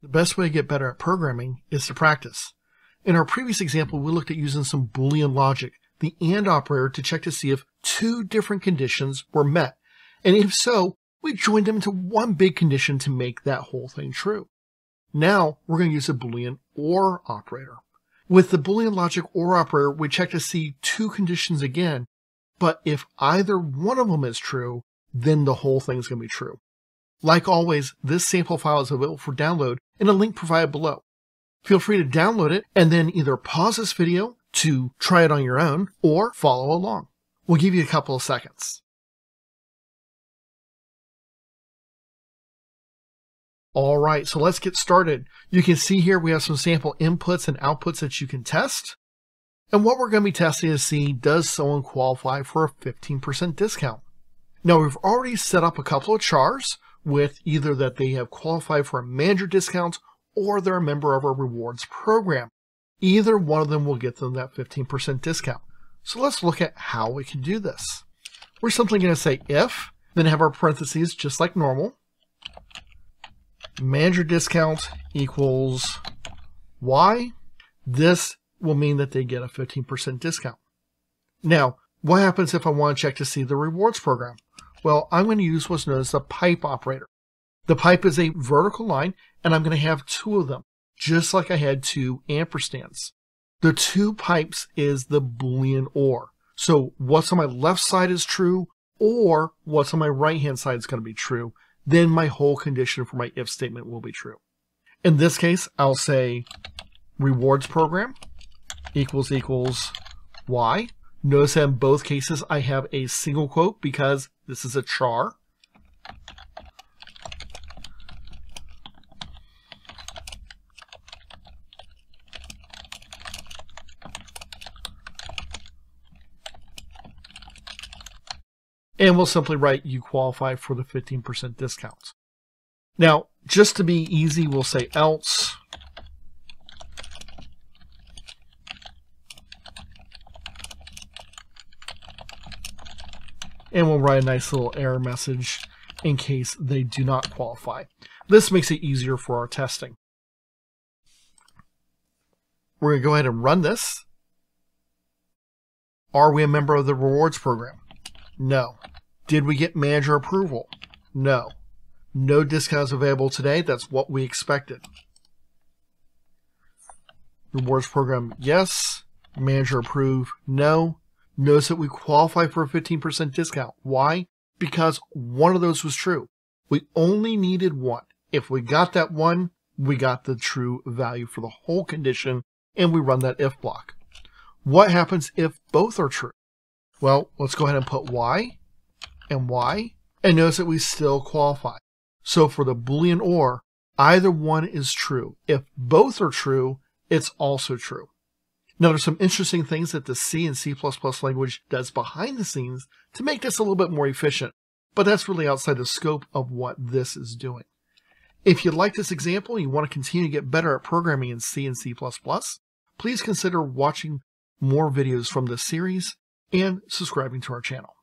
The best way to get better at programming is to practice. In our previous example, we looked at using some Boolean logic, the AND operator, to check to see if two different conditions were met. And if so, we joined them into one big condition to make that whole thing true. Now we're going to use a Boolean OR operator. With the Boolean logic OR operator, we check to see two conditions again, but if either one of them is true, then the whole thing's going to be true. Like always, this sample file is available for download in a link provided below. Feel free to download it and then either pause this video to try it on your own or follow along. We'll give you a couple of seconds. All right, so let's get started. You can see here we have some sample inputs and outputs that you can test. And what we're going to be testing is see, does someone qualify for a 15% discount? Now, we've already set up a couple of chars with either that they have qualified for a manager discount or they're a member of our rewards program. Either one of them will get them that 15% discount. So let's look at how we can do this. We're simply going to say if, then have our parentheses just like normal. Manager discount equals Y. This will mean that they get a 15% discount. Now, what happens if I want to check to see the rewards program? Well, I'm going to use what's known as the pipe operator. The pipe is a vertical line, and I'm going to have two of them, just like I had two ampersands. The two pipes is the Boolean OR. So what's on my left side is true, or what's on my right-hand side is going to be true. Then my whole condition for my if statement will be true. In this case, I'll say rewards program equals Y. Notice that in both cases I have a single quote because this is a char. And we'll simply write you qualify for the 15% discount. Now, just to be easy, we'll say else. And we'll write a nice little error message in case they do not qualify. This makes it easier for our testing. We're going to go ahead and run this. Are we a member of the rewards program? No. Did we get manager approval? No. No discounts available today. That's what we expected. Rewards program, yes. Manager approve, no. Notice that we qualify for a 15% discount. Why? Because one of those was true. We only needed one. If we got that one, we got the true value for the whole condition, and we run that if block. What happens if both are true? Well, let's go ahead and put Y and Y, and notice that we still qualify. So for the Boolean OR, either one is true. If both are true, it's also true. Now, there's some interesting things that the C and C++ language does behind the scenes to make this a little bit more efficient, but that's really outside the scope of what this is doing. If you like this example and you want to continue to get better at programming in C and C++, please consider watching more videos from this series and subscribing to our channel.